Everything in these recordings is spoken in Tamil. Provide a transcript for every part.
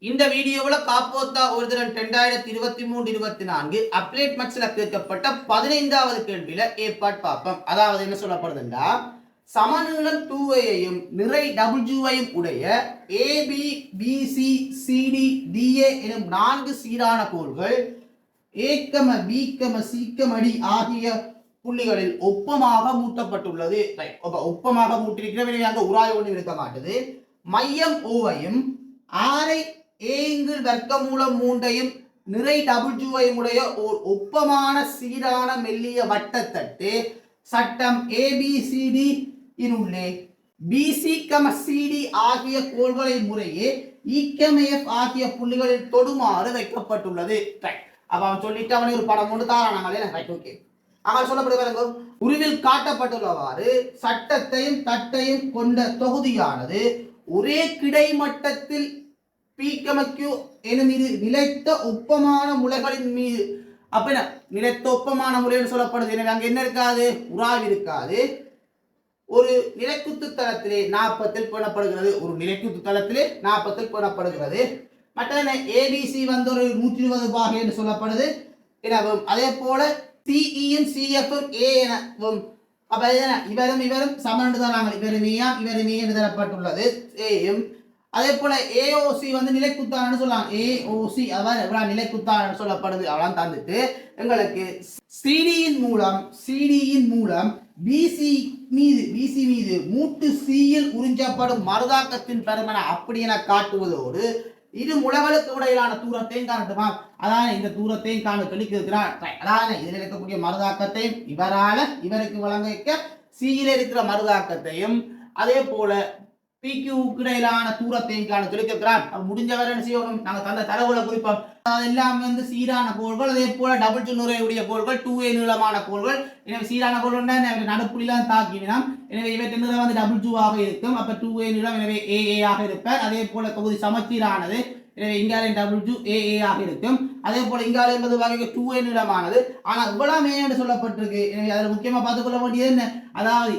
இந்த வீடியோவில் காப்போத்தா ஒரு திறன் 2023-24 அப்லேட் மக்ஸில் கேட்கப்பட்ட 15வது கேள்வியில ஏற்பாடு பார்ப்போம். அதாவது என்ன சொல்லப்படுதுன்னா, சமநீளம் 2ஐயும் நிறை Wஐயும் உடைய ஏபி பிசி சிடி டிஏ எனும் 4 சீரான கோள்கள் ஏக்கம பிகம சீக்கமடி ஆகிய புள்ளிகளில் ஒப்பமாக மூட்டப்பட்டுள்ளது. ஒப்பமாக மூட்டிருக்கிற அங்க உராய் ஒன்று இருக்க மாட்டது. மையம் ஓவையும் ஆரை ஏங்கிள் வர்க்கமூலம் 3ஐயும் நிறை Wஐயும் உடைய ஓர் ஒப்பமான சீரான மெல்லிய வட்டத்தட்டு சட்டம் ABCD இனுள்ளே BC, CD ஆகிய கோள்களை முறையே EF ஆகிய புள்ளிகளில் தொடுமாறு வைக்கப்பட்டுள்ளது. அப்ப அவன் சொல்லிட்டு அவனை ஒரு படம் ஒன்று தாரானாங்களே. அவன் சொல்லப்படுவாங்க, உருவில் காட்டப்பட்டுள்ளவாறு சட்டத்தையும் தட்டையும் கொண்ட தொகுதியானது ஒரே கிடைமட்டத்தில் பீக்கமக்கு எனும் இது நிலைத்த ஒப்பமான முளைகளின் மீது அப்ப நிலைத்த ஒப்பமான முளைன்னு சொல்லப்படுது. எனவே அங்க என்ன இருக்காது, உராய்வு இருக்காது. ஒரு நிலைக்குத்து தளத்திலே 40 பேணப்படுகிறது. ஒரு நிலைக்குத்து தளத்திலே 40 பேணப்படுகிறது. மற்ற ஏபிசி வந்து ஒரு 120 பாகை என்று சொல்லப்படுது எனவும், அதே போல சிஇயும் சிஎஃப்பும் ஏ எனவும் அப்ப இவரும் இவரும் சமன் தராங்க. இவரும் இவரும் என்று தரப்பட்டுள்ளது ஏயும். அதே போல ஏஓசி வந்து நிலைக்குத்தான்னு சொல்லலாம். ஏஓசி அதான் நிலைக்குத்தான்னு சொல்லப்படுது. அவெல்லாம் தந்துட்டு எங்களுக்கு சிடியின் மூலம் பிசி மீது மூட்டு சியில் உறிஞ்சப்படும் மருதாக்கத்தின் பெருமனை அப்படி என காட்டுவதோடு இரு முளைகளுக்கு இடையிலான தூரத்தையும் காணட்டுமா. அதான் இந்த தூரத்தையும் காண சொல்லி கேட்கிறான். அதான் இதில் இருக்கக்கூடிய மருதாக்கத்தையும் இவருக்கு வழங்க சியில் இருக்கிற மருதாக்கத்தையும் அதே போல பிக்யூக்கு இடையிலான தூரத்தையும் காண சொல்லி கேட்கிறான். முடிஞ்சவரை என்ன செய்யணும், நாங்கள் தந்த தரவுகளை குறிப்போம். அதெல்லாம் வந்து சீரான கோள்கள், அதே போல டபுள் நுரையுடைய கோள்கள், 2A நீளமான கோள்கள். எனவே சீரான கோள்கள் நடுப்புள்ளிலாம் தாக்கிவிடும். எனவே இவற்றை நிறம் வந்து W இருக்கும். அப்ப 2A நீளம், எனவே AA ஆக இருப்பார். அதே போல தொகுதி சமச்சீரானது. எனவே இங்காலையும் WAA ஆக இருக்கும். அதே போல இங்காலை என்பது வகைக்கு 2A நீளமானது. ஆனால் இவ்வளவு என்று சொல்லப்பட்டிருக்கு. எனவே அதில் முக்கியமா பார்த்துக்கொள்ள வேண்டியது என்ன, அதாவது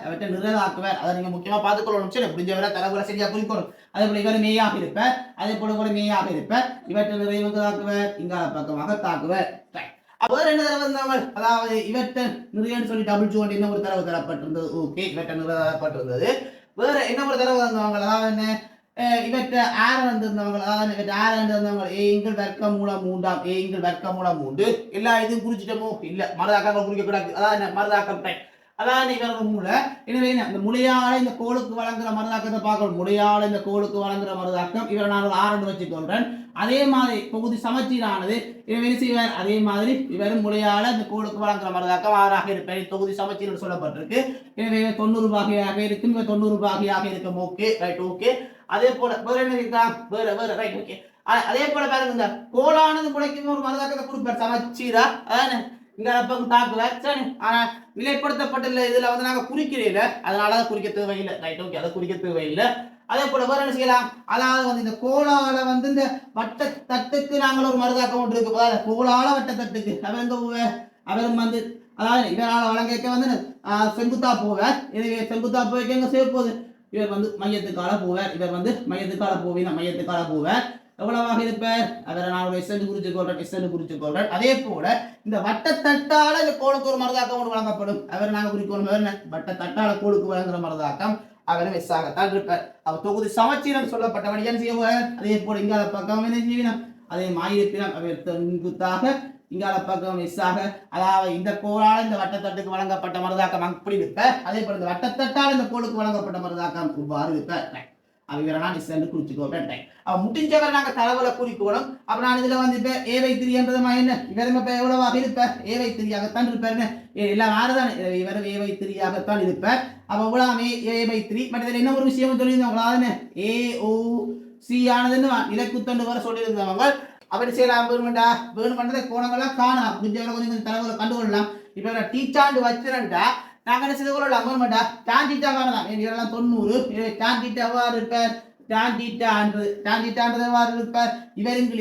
அவற்றை நிறதாக்குவார். அதை நீங்க முக்கியமா பார்த்துக்கொள்ளணும். சரி, முடிஞ்சவரை தரவுகளை சரியா குறிக்கணும். அதே போல இவர் மேயாக இருப்பார். அதே போல கூட மேயாக இருப்பார். இவற்றை நிறைவாக்குவார், இங்கால பக்கமாக தாக்குவார். வேறு என்ன தரவு இருந்தாங்க, அதாவது இவற்றை நிறையன்னு சொல்லி W என்ன ஒரு தரவு தரப்பட்டிருந்தது. ஓகே, இவற்றை நிற தரப்பட்டிருந்தது. வேற என்ன ஒரு தரவு தந்தவங்க, அதாவது என்ன இவற்றை ஆர வந்திருந்தவங்க, அதாவது இவற்றை ஆர வந்திருந்தவங்க ஏங்கள் வர்க்கம் மூலம் 3 எல்லா இதுவும் குறிச்சிட்டமோ இல்ல, மருதாக்கம் குறிக்க கூடாது. அதாவது மருதாக்கம் டைப், அதாவது இவரது மூளை. எனவே இந்த முளையால இந்த கோளுக்கு வழங்குற மருதாக்கத்தை பார்க்கணும். முளையால இந்த கோளுக்கு வழங்குற மருதாக்கம் இவரை நான் 6 வச்சுக்கொள்றேன். அதே மாதிரி தொகுதி சமச்சீரானது. எனவே என்ன செய்வார், அதே மாதிரி இவரும் முளையால இந்த கோளுக்கு வழங்குற மருதாக்கம் 6ஆக இருப்பார். தொகுதி சமச்சீர் சொல்லப்பட்டிருக்கு. எனவே 90 பாகையாக இருக்கும். 90 பாகையாக இருக்கும். Okay, right, okay. அதே போல வேற என்ன இருக்கா, வேற ரைட், ஓகே. அதே போல பாருங்க, இந்த கோளானது முளைக்கும் ஒரு மருதாக்கத்தை கொடுப்பார் சமச்சீரா. அதான இங்க பக்கம் தாக்குவார். சரி, ஆனா நிலைப்படுத்தப்பட்டுள்ள இதுல வந்து நாங்க குறிக்கிறீல, அதனால அதை குறிக்க தேவையில்லை. ரைட், ஓகே, அதை குறிக்க தேவையில்லை. அதே போல வேற என்ன செய்யலாம், அதாவது வந்து இந்த கோளால வந்து இந்த வட்ட தட்டுக்கு நாங்கள் ஒரு மருதாக்கம் ஒன்று இருக்கு. அதாவது கோளால வட்ட தட்டுக்கு அவரும் வந்து அதாவது இவரால் வழங்க வந்து செங்குத்தா போவார். எனவே செங்குத்தா போய் எங்க செய்ய போகுது, இவர் வந்து மையத்துக்கால போவார். இவர் வந்து மையத்துக்கால போவார். எவ்வளவாக இருப்பார், அதை நான் ஒரு எஸ்என் குறிச்சுக்கொள்றேன். அதே போல இந்த வட்டத்தட்டால இந்த கோளுக்கு ஒரு மருதாக்கம் ஒன்று வழங்கப்படும். அவர் நாங்கள் குறிக்கணும், வட்டத்தட்டால கோளுக்கு வழங்குற மருதாக்கம் அவரும் எஸ்ஸாகத்தான் இருப்பார். அவர் தொகுதி சமச்சீரன் சொல்லப்பட்டவன் என்ன செய்வார். அதே போல இங்கால பக்கம் என்ன செய்வினம், அதே மாயிருப்பினம் அவர் செங்குத்தாக, இங்கால பக்கம் எஸ்ஸாக, அதாவது இந்த கோளால் இந்த வட்டத்தட்டுக்கு வழங்கப்பட்ட மருதாக்கம் அப்படி இருப்பார். அதே போல இந்த வட்டத்தட்டால் இந்த கோளுக்கு வழங்கப்பட்ட மருதாக்கம் இவ்வாறு இருப்பார். அவரை நான் இசைன்னு குறிச்சுக்கோட்டேன். அவன் முடிஞ்சவரை நாங்கள் தரவுல குறிக்கணும். அப்ப நான் இதுல வந்து இப்ப A/3 என்றதுமா என்ன, இவரும் இப்ப எவ்வளவாக இருப்பார், A/3 இருப்பார். எல்லாம் ஆறுதான், இவரும் A/3 இருப்பார். அப்ப இவ்வளவு A/3. மற்ற இதுல என்ன ஒரு விஷயம் சொல்லியிருந்தவங்களா, AOC ஆனதுன்னு இலக்குத்தண்டு வர சொல்லியிருந்தவங்க. அப்படி செய்யலாம், வேணுமென்றதை கோணங்கள்லாம் காணலாம். முடிஞ்சவரை கொஞ்சம் தரவுல கண்டுகொள்ளலாம். இப்ப டீச்சாண்டு வச்சிருந்தா நாங்கள் என்ன செய்து கொள்ளலாம், கவர்மெண்டா டான் டீட்டா காணலாம். இதெல்லாம் 90. டான் டீட்டா எவ்வாறு இருப்பார், டான் டீட்டான்றது எவ்வாறு இருப்பார்,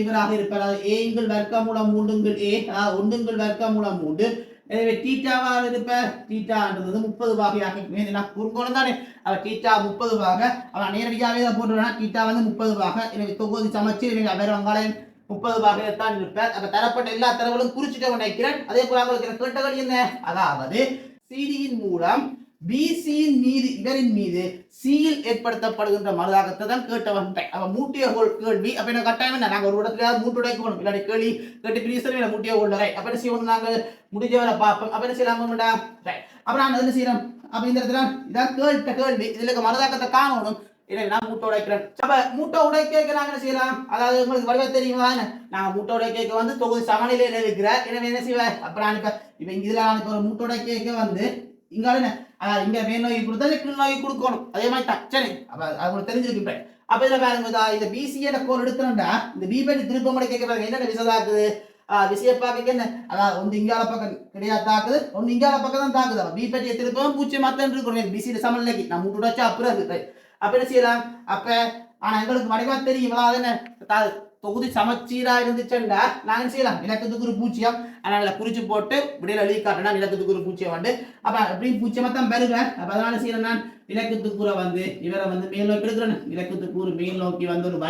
இவராக இருப்பார். அதாவது ஏங்கள் வர்க்கமூலம் 3 A, 1 வர்க்கமூலம் 3 எனவே தீட்டாவாக இருப்பார் தீட்டான்றது 30 பாகையாக நான் குறுங்கோணம் தானே அவ தீட்டா 30 பாக அவன் நேரடியாகவே தான் போட்டுருவான் தீட்டா வந்து 30 பாக எனவே தொகுதி சமச்சீர் எனவே வேற வங்காளம் 30 பாகையத்தான் இருப்பார் அப்ப தரப்பட்ட எல்லா தரவுகளும் குறிச்சிட்டு நினைக்கிறேன் அதே போல உங்களுக்கு கேட்டகள் என்ன அதாவது சிடியின் மூலம் பிசியின் மீது இவரின் மீது சியில் ஏற்படுத்தப்படுகின்ற மறுதாக்கத்தை தான் கேட்டவன் அவன் மூட்டிய கேள்வி அப்ப என்ன கட்டாயம் என்ன நாங்க ஒரு இடத்துல மூட்டுடைக்கணும் இல்லாட்டி கேள்வி கேட்டு பிரிசல் மூட்டிய கொள்ளுறை அப்ப என்ன செய்யணும் நாங்கள் முடிஞ்சவரை பார்ப்போம் அப்ப என்ன செய்யலாம்டா அப்ப நான் என்ன செய்யறோம் அப்ப இந்த இடத்துல இதான் கேட்ட கேள்வி இதுல மறுதாக்கத்தை காணணும் இல்லை நான் மூட்டை உடைக்கிறேன் அப்ப மூட்டை உடைக்க நாங்க என்ன செய்யலாம் அதாவது உங்களுக்கு வடிவ தெரியுமா நாங்க மூட்டை உடைக்க வந்து தொகுதி சமநிலையில இருக்கிறேன் எனவே என்ன செய்வேன் அப்ப நான் இப்ப இதுல நான் இப்ப ஒரு மூட்டை உடைக்க வந்து இங்க இங்க மேல் நோய் கொடுத்தா கீழ் நோய் கொடுக்கணும் அதே மாதிரி தான் சரி அப்ப அவங்களுக்கு தெரிஞ்சிருக்கு அப்ப இதுல பாருங்க இந்த பிசிஏ கோல் எடுத்துட்டா இந்த பிபேடி திருப்ப முறை கேட்க பாருங்க என்னென்ன விசதாக்குது விஷய பாக்க என்ன அதாவது ஒன்று இங்கால பக்கம் கிடையாது தாக்குது ஒன்று இங்கால பக்கம் தான் தாக்குது பிபேடியை திருப்பவும் பூச்சி மாத்தம் இருக்கணும் பிசியோட சமநிலைக்கு நான் மூட்டு உடைச்சா அப்புறம் இருக்கு அப்ப என்ன செய்யலாம் அப்ப ஆனா எங்களுக்கு வடிவா தெரியும் அது என்ன தொகுதி சமச்சீரா இருந்துச்சுண்டா நாங்க செய்யலாம் இலக்கத்துக்கு ஒரு பூச்சியம் அதனால குறிச்சு போட்டு விடையில எழுதி காட்டினா இலக்கத்துக்கு ஒரு பூச்சியம் வந்து அப்ப அப்படி பூச்சியமா தான் பெறுவேன் அப்ப அதனால செய்யறேன் நான் இலக்கத்துக்குற வந்து இவரை வந்து மேல் நோக்கி எடுக்கிறேன் இலக்கத்துக்கு ஒரு மேல் நோக்கி வந்து ஒரு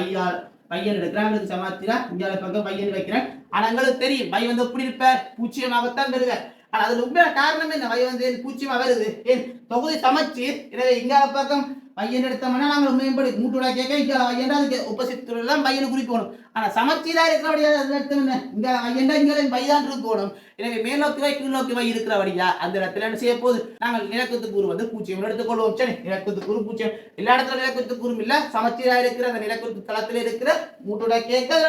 பையன் எடுக்கிறேன் சமச்சீரா இந்தியாவில பக்கம் பையன் வைக்கிறேன் ஆனா எங்களுக்கு தெரியும் பை வந்து எப்படி இருப்பார் பூச்சியமாகத்தான் பெறுவேன் ஆனா அதுல உண்மையான காரணம் என்ன பை வந்து பூச்சியமா வருது ஏன் தொகுதி சமச்சீர் எனவே இந்தியாவில பக்கம் பையன் எடுத்தோம்னா நாங்கள் மேம்படி மூட்டுடா கேட்க இங்கே பையன்டா அதுக்கு ஒப்போசிட்லாம் பையனை குறிக்கணும் ஆனா சமச்சீரா இருக்கிறபடியா எடுத்தோம்னா இங்க பையன்டா இங்கே பைதான் இருக்கணும் எனவே மேல் நோக்கி வை கீழ் நோக்கி வை இருக்கிறபடியா அந்த இடத்துல என்ன செய்ய போது நாங்கள் நிலக்கத்துக்கூறு வந்து பூச்சியம் எடுத்துக்கொள்வோம் சரி நிலக்கத்துக்கூறு பூச்சியம் எல்லா இடத்துல நிலக்கத்துக்கூறும் இல்ல சமச்சீரா இருக்கிற அந்த நிலக்கத்து தளத்துல இருக்கிற மூட்டுடா கேட்க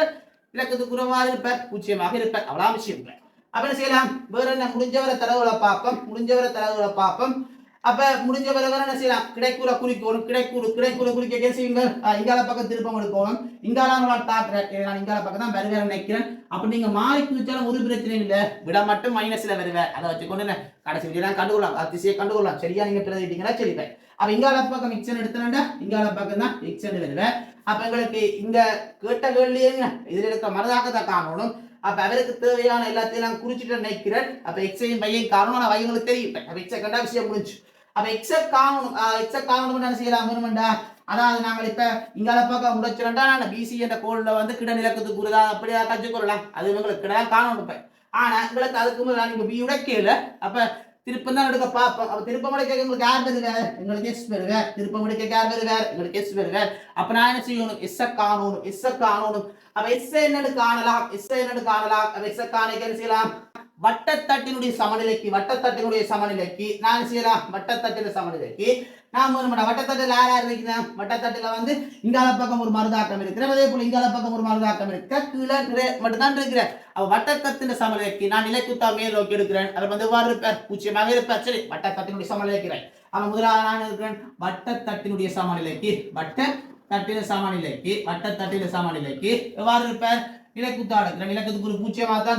நிலக்கத்துக்குறவாக இருப்பார் பூச்சியமாக இருப்பார் அவ்வளோ விஷயம் இல்லை அப்ப என்ன செய்யலாம் வேற என்ன முடிஞ்சவரை தரவுகளை பார்ப்போம் அப்ப முடிஞ்ச வரை என்ன செய்யலாம் கிடைக்கூற குறிக்கணும் கிடைக்கூற குறிக்க என்ன செய்வீங்க இங்கால பக்கம் திருப்பம் எடுக்கணும் இங்கால தாக்குறேன் நான் இங்கால பக்கம் தான் வருவேன் நினைக்கிறேன் அப்ப நீங்க மாறி குறிச்சாலும் ஒரு பிரச்சனையும் இல்லை விட மட்டும் மைனஸ்ல வருவேன் அதை வச்சுக்கொண்டு கடைசி விஜயம் கண்டுகொள்ளலாம் அதிசயம் கண்டுகொள்ளலாம் சரியா நீங்க பிரதிட்டீங்கன்னா சரிப்பேன் அப்ப இங்கால பக்கம் எக்ஸன் எடுத்தா இங்கால பக்கம் தான் எக்ஸன் வருவேன் அப்ப எங்களுக்கு இந்த கேட்ட கேள்வி இதுல இருக்க மரதாக்கத்தை காணணும் அப்ப அவருக்கு தேவையான எல்லாத்தையும் நான் குறிச்சிட்டு நினைக்கிறேன் அப்ப எக்ஸையும் பையன் காரணம் நான் வைங்களுக்கு தெரியும் அப்ப எக்ஸை கண்டா விஷயம் முடிஞ்சு அப்ப எக்ஸெக்ட் காணணும் என்ன செய்யலாம் வேணுமெண்டா அதாவது நாங்கள் இப்ப இங்கால பக்கம் முடிச்சிடா நான் பிசி என்ற கோல்ல வந்து கிட நிலக்கத்துக்கு கூறுதா அப்படியா கற்றுக்கொள்ளலாம் அது உங்களுக்கு கிடதான் காணணும் இப்ப ஆனா எங்களுக்கு அதுக்கு முதல்ல நீங்க பி உடைக்கல அப்ப திருப்பம் தான் எடுக்க பார்ப்போம் அப்ப திருப்பம் உடைக்க எங்களுக்கு யார் வருவார் எங்களுக்கு எஸ் வருவார் திருப்பம் உடைக்க யார் வருவார் எங்களுக்கு எஸ் வருவார் அப்ப நான் என்ன செய்யணும் எஸ் காணணும் அப்ப எஸ் என்னன்னு காணலாம் அப்ப எஸ் காணிக்க என்ன செய்யலாம் வட்டத்தட்டினுடைய சமநிலைக்கு நான் செய்யலாம் வட்டத்தட்டின சமநிலைக்கு நான் வட்டத்தட்டில் யார் இருக்கிறேன் வட்டத்தட்டில வந்து இங்கால பக்கம் ஒரு மருதாக்கம் இருக்கிறேன் அதே போல இங்கால பக்கம் ஒரு மருதாக்கம் இருக்க கீழே மட்டும்தான் இருக்கிறேன் வட்டத்தட்டின சமநிலைக்கு நான் நிலைக்குத்தா மேல் நோக்கி எடுக்கிறேன் அவர் வந்து எவ்வாறு இருப்பார் பூச்சியமாக இருப்பார் சரி வட்டத்தட்டினுடைய சமநிலைக்கிறேன் அவன் முதலாக நான் இருக்கிறேன் வட்டத்தட்டினுடைய சமநிலைக்கு வட்டத்தட்டின சமநிலைக்கு எவ்வாறு இருப்பார் நிலக்குத்தாடு நிலக்கத்துக்கு ஒரு பூச்சியமாக தான்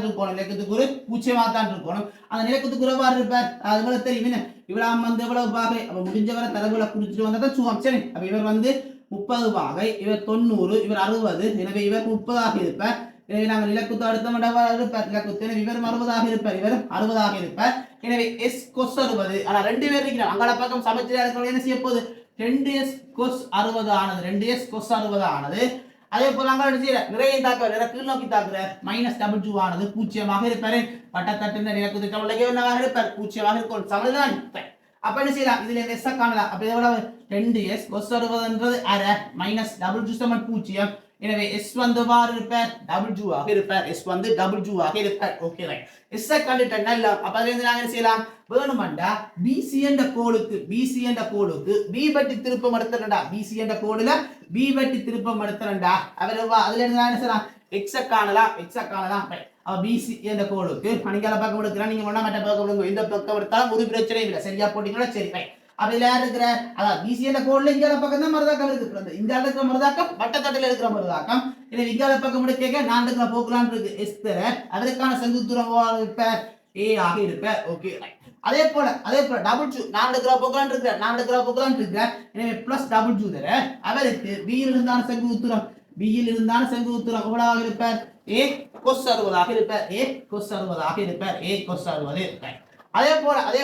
இருக்கணும் அந்த நிலக்கத்துக்கு எவ்வாறு இருப்பார் அது போல தெரியும் இவ்வளவு வந்து எவ்வளவு பாகை அப்ப முடிஞ்சவரை தரவுகளை குறிச்சிட்டு வந்தா சுகம் சரி அப்ப இவர் வந்து 30 பாகை இவர் 90 இவர் 60 எனவே இவர் 30 இருப்பார் எனவே நாங்கள் நிலக்குத்து அடுத்த இருப்பார் நிலக்குத்து இவர் 60 இருப்பார் எனவே எஸ் கொஸ் 60 ஆனா 2 பேர் இருக்கிறார் அங்கால பக்கம் சமச்சீரா இருக்கிறவங்க என்ன செய்ய போகுது 2s கொஸ் 60 ஆனது அதே போல நிறைய தாக்குற கீழ் நோக்கி தாக்குற -W ஆனது பூச்சியமாக இருப்பாரு வட்டத்தட்டின் நிலக்குத்து சமநிலைக்கு என்னவாக இருப்பார் பூச்சியமாக இருக்கும் சமநிலைதான் இருப்பார் அப்ப என்ன செய்யலாம் இதுல எஸ் காணலாம் அப்ப எவ்வளவு 2s cos 60 அரை -W சமன் பூச்சியம் எனவே s வந்து வார் இருப்பார் W ஆக இருப்பார் s வந்து W ஆக இருப்பார் ஓகே ரைட் s கண்டுட்டேன்னா இல்ல அப்ப அதுல இருந்து நாங்க என்ன செய்யலாம் வேணும்டா BC என்ற கோடுக்கு B வெட்டி திருப்பம் எடுத்துறடா BC என்ற கோடுல B வெட்டி திருப்பம் எடுத்துறடா அதுல இருந்து நான் என்ன செய்யலாம் x காணலாம் அப்ப BC என்ற கோடுக்கு அணிகால பக்கம் எடுக்கறா நீங்க ஒண்ணா மற்ற பக்கம் எடுங்க இந்த பக்கம் எடுத்தாலும் ஒரு பிரச்சனையும் இல்ல சரியா போட்டீங்களா சரி ரைட் அப்ப இதுல யார் இருக்கிற அதான் BC என்ற கோடுல இங்கால பக்கம் தான் மருதாக்கம் இருக்கு இந்த இருக்கிற மருதாக்கம் வட்டத்தட்டில இருக்கிற மருதாக்கம் இது இங்கால பக்கம் எடுக்க நான் இருக்கிற போக்குலான் இருக்கு s தர அதற்கான செங்குத்து தூரம் இருப்ப a ஆக இருப்ப ஓகே அதே போல W நான் இருக்கிற போக்குலான் இருக்கு எனவே +W தர அவருக்கு b யில் இருந்தான செங்குத்து தூரம் எவ்வளவு இருப்பார் a cos 60 ஆக இருப்பார் அதே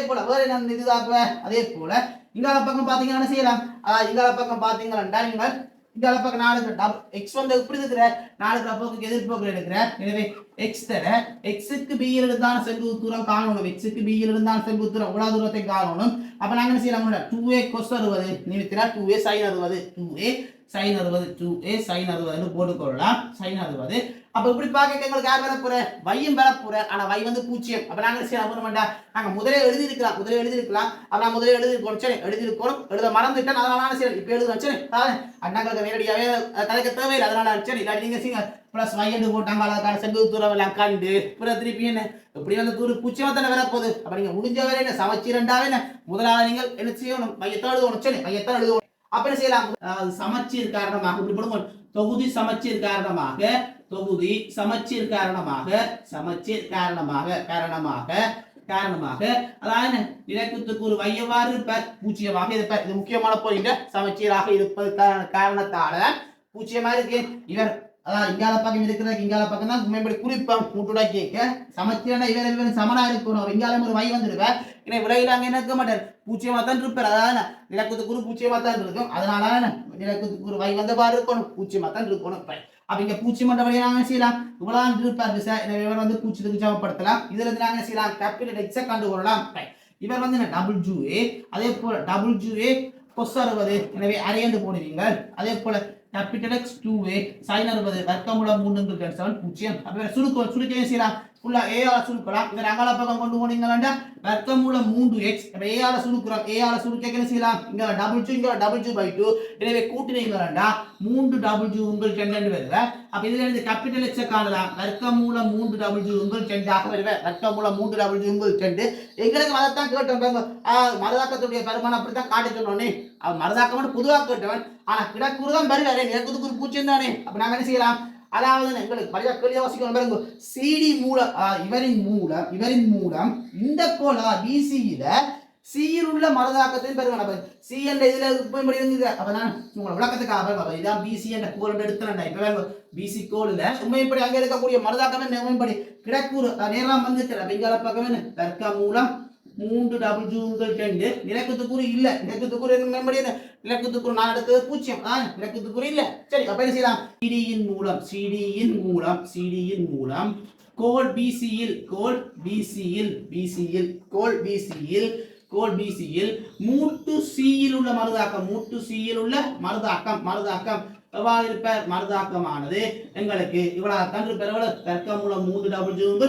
போல வேற என்ன இதுதாக்குவேன். அதே போல இங்கால பக்கம் பாத்தீங்கன்னா என்ன செய்யலாம். இங்கால பக்கம் பாத்தீங்கன்னா நீங்கள் இங்கால பக்கம் 4 எக்ஸ் வந்து எப்படி இருக்கிற 4 அப்போக்கு எதிர்ப்போக்கு எடுக்கிற. எனவே எக்ஸ் தர எக்ஸுக்கு பி இருந்தான செங்குத்து தூரம் காணணும். எக்ஸுக்கு பி இருந்தான செங்குத்து தூரம் இவ்வளவு தூரத்தை காணணும். அப்ப நாங்க என்ன செய்யலாம். 2a cos 60 நிமித்தினா 2a sin 60 2a sin 60 2a sin 60 போட்டுக்கொள்ளலாம். sin 60 அப்ப இப்படி பார்க்க எங்களுக்கு யார் வர போற வையும் வர போற. ஆனா வை வந்து 0. அப்ப நாங்க செய்யலாம். நாங்க முதலே எழுதிருக்கலாம். அப்ப நான் முதலே எழுதிருக்கோம். சரி எழுதிருக்கோம். எழுத மறந்துட்டேன். அதனால சரி இப்ப எழுதுறேன். சரி அண்ணாங்களுக்கு நேரடியாவே கதைக்க தேவையில்லை. அதனால சரி இல்லாட்டி நீங்க செய்யுங்க. பிளஸ் வை என்று போட்டாங்க. அதுக்கான செங்குத்து தூரம் எல்லாம் கண்டு பிற திருப்பி என்ன இப்படி வந்து தூரம் 0 தானே வரப்போகுது. அப்ப நீங்க முடிஞ்ச வரை என்ன சமச்சீரண்டாவே என்ன முதலாவது நீங்கள் என்ன செய்யணும். மையத்தான் எழுதணும். சரி மையத்தான் எழுதணும். அப்ப என்ன செய்யலாம். சமச்சீர் காரணமாக இப்படி போடுவோம். தொகுதி சமச்சீர் காரணமாக அதாவது இலக்கத்துக்கு ஒரு வையவாறு இருப்பார். பூச்சியமாக இருப்பார். இது முக்கியமான பாயிண்ட். சமச்சீராக இருப்பது காரணத்தால பூச்சியமா இருக்கு. இவர் அதாவது இங்கால பக்கம் இருக்கிறதுக்கு இங்கால பக்கம் தான் மேம்படி குறிப்பாக கூட்டுடா கேட்க சமச்சீரா இவர் சமனா இருக்கணும். இங்காலம் ஒரு வை வந்துருவார். ஏன்னா விலகிலாங்க என்ன இருக்க மாட்டார். பூச்சியமா தான் இருப்பார். அதாவது நிலக்கத்துக்கு ஒரு பூச்சியமா தான் இருக்கும். அதனால நிலக்கத்துக்கு ஒரு வை வந்த பாரு இருக்கணும். பூச்சியமா தான் இருக்கணும். அப்ப இங்க பூச்சி மண்ட வழியா நாங்க செய்யலாம். இவ்வளவு இருப்பார். எனவே இவர் வந்து பூச்சிக்கு சமப்படுத்தலாம். இதுல இருந்து நாங்க செய்யலாம். கேபிட்டல் எக்ஸை கண்டுகொள்ளலாம். இவர் வந்து டபுள் ஜூ ஏ அதே போல டபுள் ஜூ ஏ cos 60 எனவே அரையண்டு போடுவீங்க. அதே போல கேபிட்டல் எக்ஸ் 2a sin 60 வர்க்கமூலம் 3/7 0. அப்ப சுருக்கம் செய்யலாம். ஃபுல்லா a ஆல சுருக்கலாம். இத அங்கால பக்கம் கொண்டு போனீங்களாண்டா வர்க்கமூலம் 3x அப்ப a ஆல சுருக்குறோம். a ஆல சுருக்க என்ன செய்யலாம். இங்க டபுள் ஜூ பை 2 எனவே கூட்டினீங்களாண்டா 3w உங்கள் 2 வருது. அப்ப இதுல இருந்து கேபிட்டல் எக்ஸ் காணலாம். வர்க்கமூலம் 3w உங்கள் 2 ஆக வருது. வர்க்கமூலம் 3w உங்கள் 2 எங்களுக்கு அதைத்தான் கேட்டோம். மரதாக்கத்துடைய பெருமானம் அப்படித்தான் காட்ட சொன்னோனே. மரதாக்கம் மட்டும் பொதுவாக கேட்டவன். ஆனா கிடக்குறதான் வருவாரு. நிலக்குதுக்கு ஒரு பூச்சி தானே. அப்ப நாங்க என்ன செய்யலாம். அதாவது எங்களுக்கு பழைய கேள்வியா வாசிக்கணும் பாருங்க. சிடி மூலம் இவரின் மூலம் இந்த கோல பிசியில சியில் உள்ள மரதாக்கத்தின் பெருமானம் சி என்ற இதுல இப்படி இருந்தது. அப்ப நான் உங்களை விளக்கத்துக்காக இதான் பிசி என்ற கோல் எடுத்துறேன். இப்ப பிசி கோல்ல உண்மைப்படி அங்க இருக்கக்கூடிய மரதாக்கம் உண்மைப்படி கிடக்கூறு நேரம் வந்துட்டு விங்கால பக்கம் தர்க்க மூலம் 3w உங்கள் 2 நிலக்கத்துக்குறி இல்ல. நிலக்கத்துக்குறி மேம்படி நிலக்கத்துக்குறி நான் எடுத்தது 0. நிலக்கத்துக்குறி இல்ல. சரி அப்ப என்ன செய்யலாம். சிடியின் மூலம் கோல் பிசியில் மூட்டு சியில் உள்ள மருதாக்கம் எவ்வாறு இருப்பார். மருதாக்கமானது எங்களுக்கு இவ்வளவு தான் இருப்பார். தர்க்கமூலம் 3w 2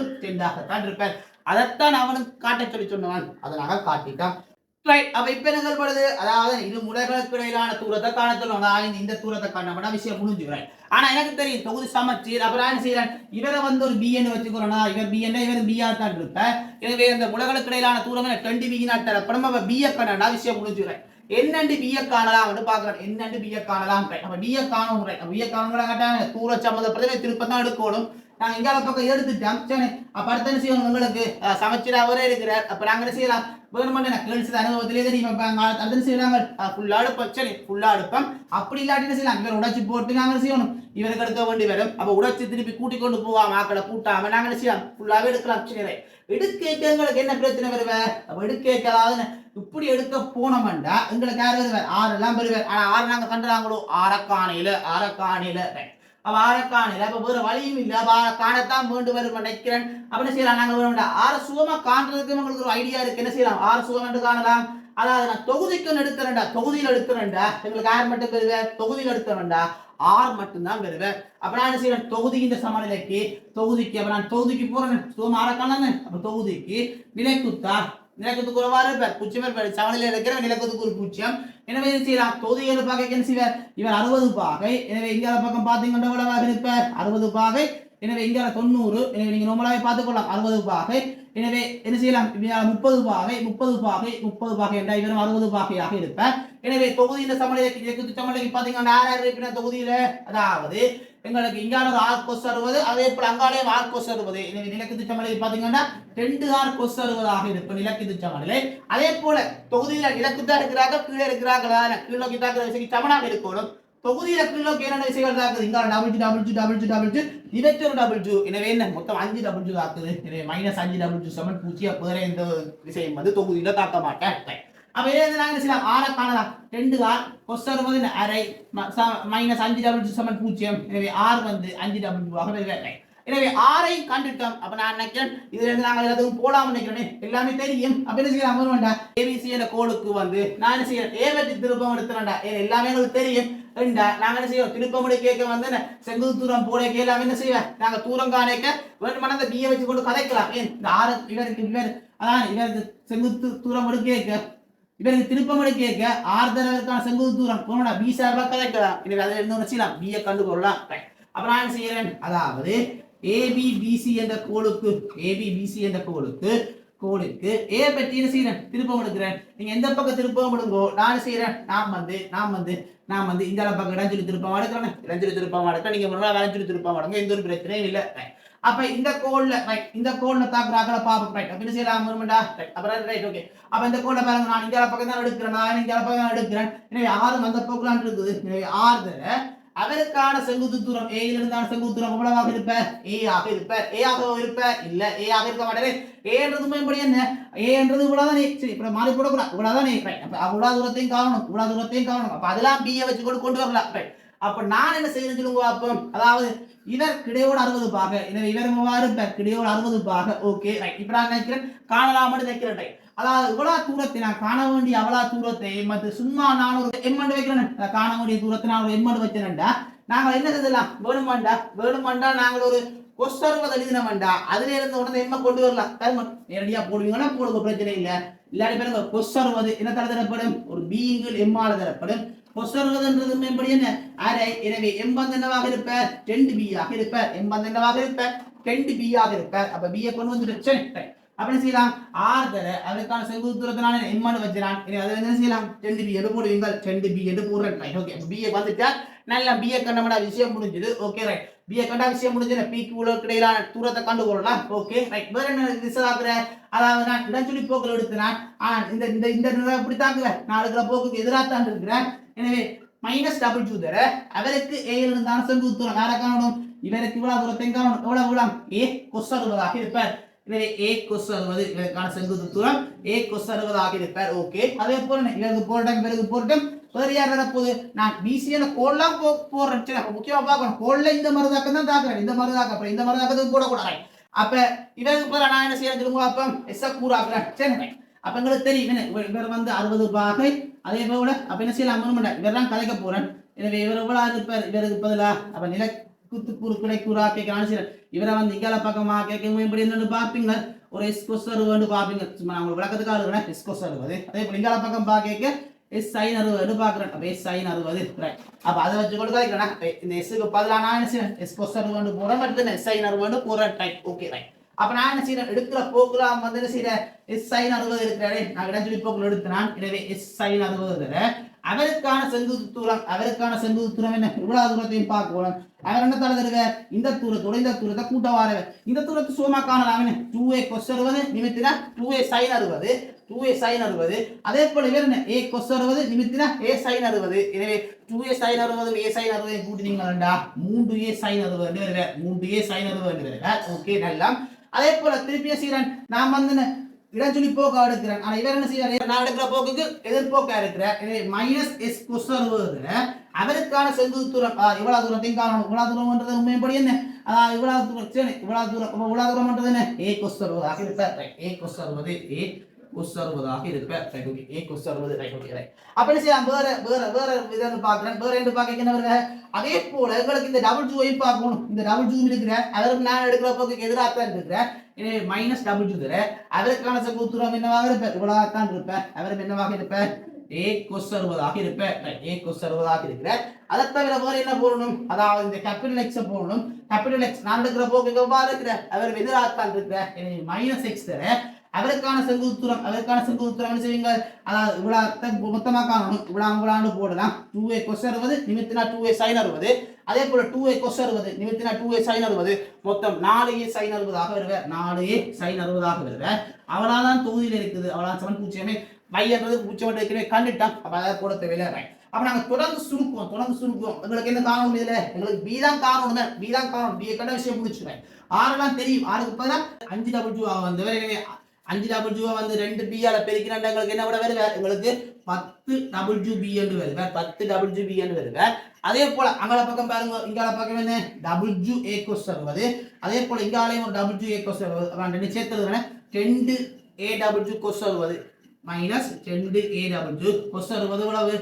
இருப்பார். அதைத்தான் அவனுக்கு காட்ட சொல்லி சொன்னான். அதனால காட்டிட்டான். அப்ப இப்ப என்ன படுது. அதாவது இது முறைகளுக்கு இடையிலான தூரத்தை காண சொல்லணும். இந்த தூரத்தை காண விஷயம் முடிஞ்சுக்கிறேன். ஆனா எனக்கு தெரியும் தொகுதி சமச்சீர். அப்புறம் என்ன செய்யறேன். இவரை வந்து ஒரு பிஎன் வச்சுக்கிறோம்னா இவர் பிஎன் இவர் பிஆ தான் இருப்பேன். எனவே இந்த முறைகளுக்கு இடையிலான தூரம் 20 பி நாட்டர். அப்புறம் பிஏ காணா விஷயம் முடிஞ்சுக்கிறேன். என்னண்டு பிஏ காணலாம் பாக்குறேன். என்னண்டு பிஏ காணலாம். அப்ப பிஏ காணணும். பிஏ காணணும் கேட்டாங்க. தூர சம்மந்தப்பட்டதை திருப்பத்தான் எடுக்கணும். நாங்க இங்கால பக்கம் எடுத்துட்டோம். சரி அப்ப அடுத்த என்ன செய்யணும். உங்களுக்கு சமச்சீர் அவரே இருக்கிறார். அப்ப நாங்க என்ன செய்யலாம். கேள்வி அனுபவத்திலே தெரியும். அடுத்த செய்யறாங்க ஃபுல்லா அடுப்பம். சரி ஃபுல்லா அடுப்பம். அப்படி இல்லாட்டி என்ன செய்யலாம். இவர் உடைச்சு போட்டு நாங்க செய்யணும். இவருக்கு எடுக்க வேண்டி வரும். அப்ப உடைச்சு திருப்பி கூட்டி கொண்டு போவாம ஆக்களை கூட்டாம நாங்க என்ன செய்யலாம். ஃபுல்லாவே எடுக்கலாம். சரி எடுக்க எங்களுக்கு என்ன பிரச்சனை வருவேன். அப்ப எடுக்க அதாவது இப்படி எடுக்க போனோம்டா எங்களுக்கு யார் வருவார். 6 எல்லாம் வருவார். ஆனா 6 நாங்க கண்டுறாங்களோ ஆரக்காணையில அப்ப ஆரக்காணையில அப்ப வேற வழியும் இல்லை. அப்ப காணத்தான் வேண்டு வரும் நினைக்கிறேன். அப்ப என்ன செய்யலாம். நாங்க வேணும்டா 6 சுகமா காண்றதுக்கு உங்களுக்கு ஒரு ஐடியா இருக்கு. என்ன செய்யலாம். 6 சுகம் என்று காணலாம். அதாவது நான் தொகுதிக்கு எடுக்கிறேன்டா. தொகுதியில் எடுக்கிறேன்டா எங்களுக்கு யார் மட்டும் பெறுவேன். தொகுதியில் எடுக்கிறேன்டா 6 மட்டும்தான் பெறுவேன். அப்ப நான் என்ன செய்யறேன். தொகுதியின் சமநிலைக்கு அப்ப நான் தொகுதிக்கு போறேன். சுகம் ஆரக்காண அப்ப தொகுதிக்கு நிலக்கத்துக்கு உறவாறு பேர் பூச்சியம் சமநிலை இருக்கிற நிலக்கத்துக்கு ஒரு பூச்சியம். எனவே செய்யலாம். தொகுதிகள் பாகை என்ன செய்வார். இவர் 60 பாகை. எனவே இங்கால பக்கம் பார்த்தீங்கன்னா எவ்வளவாக இருப்பார். 60 பாகை. எனவே இங்கால 90. எனவே நீங்க நார்மலாவே பார்த்துக்கொள்ளலாம். 60 பாகை. எனவே என்ன செய்யலாம். 30 பாகை என்றால் இவரும் 60 பாகையாக இருப்பார். எனவே தொகுதியின் சமநிலைக்கு பார்த்தீங்கன்னா யார் தொகுதியில அதாவது எங்களுக்கு இங்கால ஒரு R cos 60 அதே போல அங்காலையும் R cos 60. எனவே நிலக்கத்து சமநிலை பாத்தீங்கன்னா 2 R cos 60 ஆக இருக்கும் நிலக்கத்து சமநிலை. அதே போல தொகுதியில நிலக்கத்தா இருக்கிறாங்க கீழே இருக்கிறாங்களா கீழ் நோக்கி தாக்குற விசைக்கு சமனாக இருக்கணும். தொகுதியில கீழோக்கு என்னென்ன விஷயங்கள் தாக்குது இங்க டபுள் இவற்றொரு டபுள் எனவே என்ன மொத்தம் 5 டபுள் தாக்குது எனவே -5 டபுள் சமன் 0 வேற எந்த விஷயம் வந்து தொகுதியில தாக்க மாட்டேன் அப்ப இதை நாங்க சில ஆற காணலாம் 2 ஆர் கொசறுவது அரை -5 டபுள் சமன் 0 எனவே ஆர் வந்து 5 டபுள் ஆக வருகிறது எனவே ஆரை கண்டுட்டோம் அப்ப நான் நினைக்கிறேன் இதுல இருந்து நாங்கள் எல்லாத்துக்கும் போலாம் நினைக்கிறேன் எல்லாமே தெரியும் அப்ப என்ன செய்யலாம் வேண்டாம் ஏபிசி என்ற கோலுக்கு வந்து நான் என்ன செய்யறேன் ஏ வச்சு திருப்பம் எடுத்துறேன்டா எல்லாமே எங்களுக்கு தெரியும் நாங்க என்ன செய்வோம் திருப்பமுடி கேட்க வந்து செங்குத்து தூரம் போட கேட்கலாம் என்ன செய்வேன் நாங்க தூரம் காணிக்க வேணுமான அந்த பிஏ வச்சு கொண்டு கதைக்கலாம் ஏன் இந்த ஆறு இவர் அதான் இவருக்கு செங்குத்து தூரம் எடுக்க இவருக்கு திருப்பம் எடுக்க ஆறுதலுக்கான செங்குத்து தூரம் போனா பி சார்பா கதைக்கலாம் எனவே அதில் இருந்து செய்யலாம் பிஏ கண்டு கொள்ளலாம் அப்ப நான் என்ன செய்யறேன் அதாவது ஏபிபிசி என்ற கோளுக்கு கோளுக்கு ஏ பற்றி என்ன செய்யறேன் திருப்பம் எடுக்கிறேன் நீங்க எந்த பக்கம் திருப்பம் எடுங்கோ நான் செய்யறேன் நாம் வந்து இந்த பக்கம் இடஞ்சொலி திருப்பம் எடுக்கிறேன் இடஞ்சொலி திருப்பம் எடுக்க நீங்க வளைஞ்சொலி திருப்பம் எடுங்க எந்த ஒரு பிரச்சனையும் இல்லை அப்ப இந்த கோல்ல தாக்குறாங்கள பாப்போம் ரைட் அப்ப என்ன செய்யலாம் அப்புறம் ரைட் ஓகே அப்ப இந்த கோல்ல பாருங்க நான் இந்த பக்கம் தான் எடுக்கிறேன் நான் இந்த பக்கம் தான் எடுக்கிறேன் எனவே 6 அந்த பக்கம் இருக்குது எனவே 6 அவருக்கான செங்குத்து தூரம் ஏ இருந்தான செங்குத்து தூரம் எவ்வளவாக இருப்ப ஏ ஆக இருப்ப இல்ல ஏ ஆக இருக்க மாட்டேன் ஏ என்றதுமே இப்படி என்ன ஏ என்றது இவ்வளவுதானே சரி இப்ப மாறி போடக்கூடாது இவ்வளவுதானே அப்ப அவ்வளவு தூரத்தையும் காணணும் அப்ப அதெல்லாம் பிஏ வச்சு கொண்டு வரலாம் அப்ப நான் என்ன செய்யணும் சொல்லுங்க அப்போ அதாவது இவர் கிடையோடு 60 பாக எனவே இவர் இருப்பார் கிடையோடு 60 பாக ஓகே ரைட் இப்ப நான் நினைக்கிறேன் காணலாம் நினைக்கிறேன் அதாவது இவ்வளவு தூரத்தை நான் காண வேண்டிய அவ்வளவு தூரத்தை மற்ற சும்மா நான் ஒரு எம்மண்டு வைக்கிறேன் காண வேண்டிய தூரத்தை நான் ஒரு எம்மண்டு வச்சேன்டா நாங்கள் என்ன செய்யலாம் வேணுமாண்டா நாங்கள் ஒரு கொஸ்டர்வதை எழுதினோம்டா அதுல இருந்து உடனே எம்ம கொண்டு வரலாம் நேரடியா போடுவீங்கன்னா போடுங்க பிரச்சனை இல்லை இல்லாட்டி பேருங்க கொஸ்டர்வது என்ன தரப்படும் ஒரு பீங்கள் எம்மால தரப்படும் கொஸ்டர்வதுன்றது எப்படி என்ன அரை எனவே எம்பந்து என்னவாக இருப்ப 2b ஆக இருப்ப எம்பந்து என்னவாக இருப்ப 2b ஆக இருப்ப அப்ப b கொண்டு வந்துட்டு சரி அப்படி செய்யலாம் ஆர்தர அதற்கான செங்குத்து தூரத்தினால எம்மானு வச்சிரான் அதை என்ன செய்யலாம் 2b எடு போடுவீங்க 2b எடு போடுறேன் ரைட் ஓகே b வந்துட்டா நல்ல b கண்டமடா விஷயம் முடிஞ்சது ஓகே ரைட் b கண்டா விஷயம் முடிஞ்சது p க்கு உள்ள இடையிலான தூரத்தை கண்டு கொள்ளலாம் ஓகே ரைட் வேற என்ன ரிசல்ட் அதாவது நான் இடஞ்சொலி போக்குல எடுத்தேன் ஆனா இந்த இப்படி தாக்குவேன் நான் எடுக்கிற போக்குக்கு எதிராக தான் இருக்கிறேன் எனவே -w தர அவருக்கு a ல இருந்தான செங்குத்து தூரம் யாரை காணணும் இவருக்கு இவ்வளவு தூரத்தையும் காணணும் எவ்வளவு விடம் a கொசறுவதாக இருப்பார் எனவே a கொசறுவது இவருக்கான செங்குத்து தூரம் a கொசறுவதாக இருப்பார் ஓகே அதே போல இவருக்கு போறட்டும் வேற யார் வரப்போகுது நான் பிசிஎன கோல்லாம் போடுறேன் சரி முக்கியமா பார்க்கணும் கோல்ல இந்த மருதாக்கம் தான் தாக்குறேன் இந்த மருதாக்கத்துக்கு போடக்கூடாது அப்ப இவருக்கு போல நான் என்ன செய்யறேன் திரும்ப அப்ப எஸ் கூறாக்குறேன் சரி அப்ப எங்களுக்கு தெரியும் இவர் வந்து 60 பாகை அதே போல அப்ப என்ன செய்யலாம் இவரெல்லாம் கதைக்க போறேன் எனவே இவர் எவ்வளவு இருப்பார் இவருக்கு பதிலா அப்ப நில குத்துக்கூறு கிடைக்கூறா கேட்க இவரை வந்து இங்கால பக்கமா கேட்க இப்படி என்னன்னு பார்ப்பீங்க ஒரு எஸ்கோசர் வந்து பார்ப்பீங்க சும்மா நான் உங்களுக்கு விளக்கத்துக்காக எஸ்கோசர் வருது அதே போல இங்கால பக்கம் பார்க்க எஸ் சைன் 60 பார்க்குறேன் அப்ப எஸ் சைன் 60 ரைட் அப்ப அதை வச்சு கூட கதைக்கிறேன் இந்த எஸ்க்கு பதிலா நான் என்ன செய்யறேன் எஸ்கோசர் வந்து போறேன் அடுத்து எஸ் சைன் 60 போறேன் ரைட் ஓகே ரைட் அப்ப நான் என்ன செய்யறேன் எடுக்கிற போக்குல வந்து என்ன செய்யறேன் எஸ் சைன் 60 இருக்கிறாரே நான் இடஞ்சொலி போக்குல எடுத்தேன் எனவே எஸ் சைன் 60 அவருக்கான செங்குத்து தூரம் என்ன இவ்வளவு தூரத்தையும் பார்க்கணும் அவர் என்ன தருவ இந்த தூரத்தை கூட்ட வாரவர் இந்த தூரத்தை சும்மா காணலாம் 2a கொசறுவது நிமித்தினா 2a சைன் 60 அதே போல இவர் என்ன a கொசறுவது நிமித்தினா a சைன் 60 எனவே 2a சைன் 60 a சைன் 60 கூட்டினீங்களா 3a சைன் 60 வருவே 3a சைன் 60 வருவே ஓகே நல்லா அதே போல திருப்பிய சீரன் நான் வந்து இடஞ்சொலி போக்கா எடுக்கிறேன் ஆனா இவர் என்ன செய்யறாரு நான் எடுக்கிற போக்குக்கு எதிர்போக்கா இருக்கிறேன் எனவே -s கொசறுவதுல அவருக்கான செங்குத்து தூரம் இவ்வளவு தூரத்தையும் காணணும் இவ்வளவு தூரம்ன்றது உண்மைப்படி என்ன இவ்வளவு தூரம் சரி இவ்வளவு தூரம்ன்றது என்ன a கொசறுவதாக இருப்பார் a கொசறுவது a கொசறுவதாக இருப்பார் ரைட் ஓகே a கொசறுவது ரைட் ஓகே ரைட் அப்ப என்ன செய்யலாம் வேற விதம் பார்க்கறேன் வேற என்ன பார்க்க என்ன வருது அதே போல உங்களுக்கு இந்த டபுள் ஜூவை பார்க்கணும் இந்த டபுள் ஜூ இருக்கிற அவருக்கு நான் எடுக்கிற போக்கு எதிராக தான் இருக்கிறேன் எனவே -w தர அவருக்கான செங்குத்து தூரம் என்னவாக இருப்பார் இவ்வளவு தான் இருப்பார் அவர் என்னவாக இருப்பார் a கொசறுவதாக இருப்பார் a கொசறுவதாக இருக்கிறார் அதை தவிர வேற என்ன போடணும் அதாவது இந்த கேபிட்டல் x போடணும் கேபிட்டல் x நான் எடுக்கிற போக்கு எவ்வாறு இருக்கிறார் அவர் எதிராக தான் இருக்கிறார் எனவே -x தர அவருக்கான செங்குத்து தூரம் என்ன செய்வீங்க அதாவது இவ்வளவு மொத்தமா காணணும் இவ்வளவு போடலாம் 2a கொசறுவது நிமித்தினா 2a சைன் 60 அதே போல 2a கொசறுவது நிமித்தினா 2a சைன் 60 மொத்தம் 4a சைன் 60 ஆக வருவே 4a சைன் 60 ஆக வருவே அவ்வளவுதான் தொகுதியில் இருக்குது அவ்வளவு சமன் பூஜ்ஜியமே y என்றது பூஜ்ஜியம் ஏற்கனவே கண்டுட்டான் அப்ப அதை போட தேவையில்லை ரைட் அப்ப நாங்க தொடர்ந்து சுருக்குவோம் எங்களுக்கு என்ன காரணம் இதுல எங்களுக்கு பி தான் காரணம் பி கண்ட விஷயம் முடிச்சுவேன் ஆறுலாம் தெரியும் ஆறுக்கு பதிலா 5 டபுள் ஜூ வந்து 5 டபுள் ஜூ வந்து 2 பி ஆல பெருக்கினா எங்களுக்கு என்ன விட வருது எங்களுக்கு 10 டபுள் ஜூ பி என்று வருது 10 டபுள் ஜூ பி என்று வருது அதே போல அங்கால பக்கம் பாருங்க இங்கால பக்கம் என்ன டபுள் ஜூ ஏ கோஸ் வருவது அதே போல இங்காலையும் ஒரு டபுள் ஜூ ஏ கோஸ் வருவது அப்ப ரெண்டு சேர்த்தது 2 ஏ டபுள் ஜூ கோஸ் வருவது மைனஸ் 2 ஏ டபுள் ஜூ கோஸ் வருவது எவ்வளவு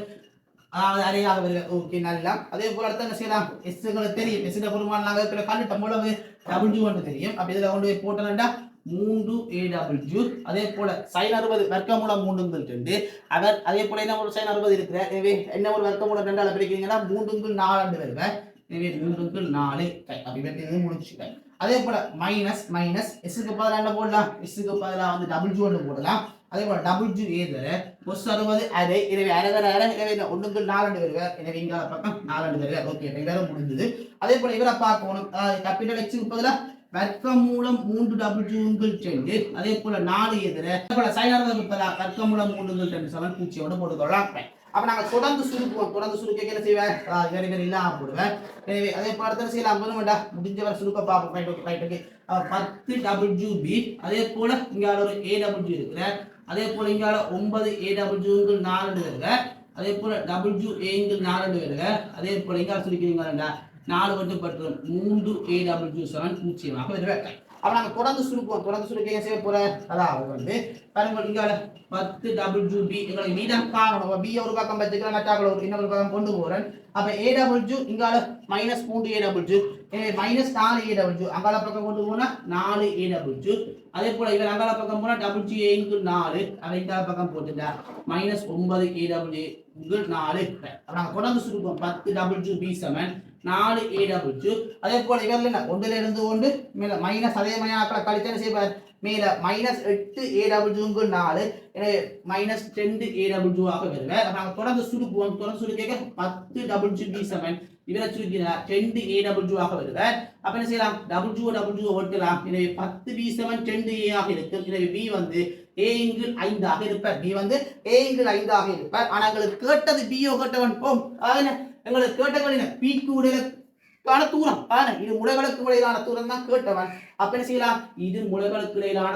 அதாவது அரையாக வருது ஓகே நல்லா அதே போல அடுத்து என்ன செய்யலாம் எஸ்ங்களுக்கு தெரியும் எஸ் பெருமாள் நாங்கள் இருக்கிற கண்டுட்டோம் எவ்வளவு டபுள் ஜூ ஒன்று தெரியும் அப்ப இதுல கொண்டு போய் போட்டோம்னா 3 ஏ டபுள் ஜூ அதே போல sin 60 வர்க்கமூலம் 3 அவர் அதே போல என்ன ஒரு sin 60 இருக்கிற எனவே என்ன ஒரு வர்க்கமூலம் 2 ஆல பிரிக்கிறீங்கன்னா 3 வருது எனவே 3 அப்படி வெட்டி முடிச்சுட்டேன் அதே போல மைனஸ் எஸ்க்கு பதிலா என்ன போடலாம் எஸ்க்கு பதிலா வந்து டபுள் ஜூ ஒன்று போடலாம் அதே போல டபுள் ஜூ ஏதர கொஸ் 60 அரை எனவே அரை எனவே 1 4 வருது எனவே இங்க பக்கம் 4 வருது ஓகே இதெல்லாம் முடிஞ்சது அதே போல இவரை பார்க்கணும் கேபிட்டல் எக்ஸ் பதிலா வர்க்கமூலம் 3 டபுள் ஜூங்கள் 2 அதே போல 4 எதிர போல sin 60 பதிலா வர்க்கமூலம் 3 2 சமன் 0 போட்டுக்கலாம் அப்ப நாங்க தொடர்ந்து சுருக்க என்ன செய்வேன் வேற இல்லாம போடுவேன் எனவே அதே போல அடுத்து செய்யலாம் வேண்டாம் முடிஞ்சவரை சுருக்க பார்ப்போம் ரைட் 10 டபுள் ஜூ பி அதே போல இங்க ஒரு ஏ டபுள் ஜூ இருக்குற அதே போல இங்க 9 ஏ டபுள் ஜூங்கள் 4 வருது அதே போல டபுள் ஜூ ஏங்கள் 4 வருது அதே போல இங்க சுருக்கிறீங்க 4 மட்டும் பற்றும் 3 ஏ டபுள் ஜூ சமன் 0 வருது அப்ப நாங்க தொடர்ந்து சுருக்க செய்ய போற அதாவது வந்து பாருங்க இங்க 10 டபுள் ஜூ பி எங்களுக்கு பி தான் காரணம் பி ஒரு பக்கம் வச்சுக்கலாம் மற்ற இன்னொரு பக்கம் கொண்டு போறேன் அப்ப ஏ டபுள் ஜூ இங்க -3 ஏ டபுள் ஜூ எனவே -4 ஏ டபுள் ஜூ அங்கால பக்கம் கொண்டு போனா 4 ஏ டபுள் ஜூ அதே போல இவர் அங்கால பக்கம் போனா டபுள் ஜூ ஏ * 4 அதை இந்த பக்கம் போட்டுட்டா -9 ஏ டபுள் ஜூ 4 அப்ப நாங்க தொடர்ந்து சுருக்குவோம் 10 double zoo B Saman 4 A double zoo அதே போல இவர்ல என்ன 1ல இருந்து 1 மேல மைனஸ் அதே மைனஸ் கழிச்சு என்ன செய்வார் மேல -8 ஏ டபுள் ஜூ 4 எனவே -10 ஏ டபுள் ஜூ ஆக வருது அப்ப நாங்க தொடர்ந்து சுருக்க 10 டபுள் ஜூ பி சமன் இவரை சுருக்கினா 10 ஏ டபுள் ஜூ ஆக வருது அப்ப என்ன செய்யலாம் டபுள் ஜூ ஓட்டலாம் எனவே 10 பி சமன் 10 ஏ ஆக இருக்கும் எனவே பி வந்து a * 5 ஆக இருப்பார் b வந்து a * 5 ஆக இருப்பார் ஆனா உங்களுக்கு கேட்டது b யோ கேட்டவன் போம் ஆனா உங்களுக்கு கேட்டவன் என்ன p க்கு இடையிலான தூரம் ஆனா இது முளைகளுக்கு இடையிலான தூரம் தான் கேட்டவன் அப்ப என்ன செய்யலாம் இது முளைகளுக்கு இடையிலான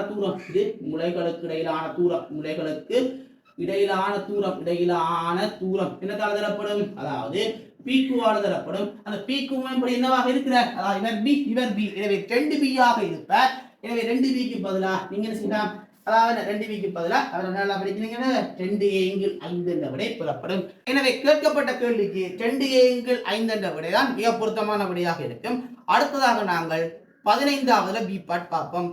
தூரம் என்னதால தரப்படும் அதாவது p க்கு ஆன தரப்படும் அந்த p க்கு இப்படி என்னவாக இருக்கிறார் அதாவது இவர் b எனவே 2b ஆக இருப்பார் எனவே 2b க்கு பதிலா நீங்க என்ன செய்யலாம் அதாவது 2b க்கு பதிலா அவர் என்ன படிக்கிறீங்கன்னா 2a * 5 என்ற விடை பெறப்படும் எனவே கேட்கப்பட்ட கேள்விக்கு 2a * 5 என்ற விடை தான் மிக பொருத்தமான விடையாக இருக்கும் அடுத்ததாக நாங்கள் 15வது பி பார்ட் பார்ப்போம்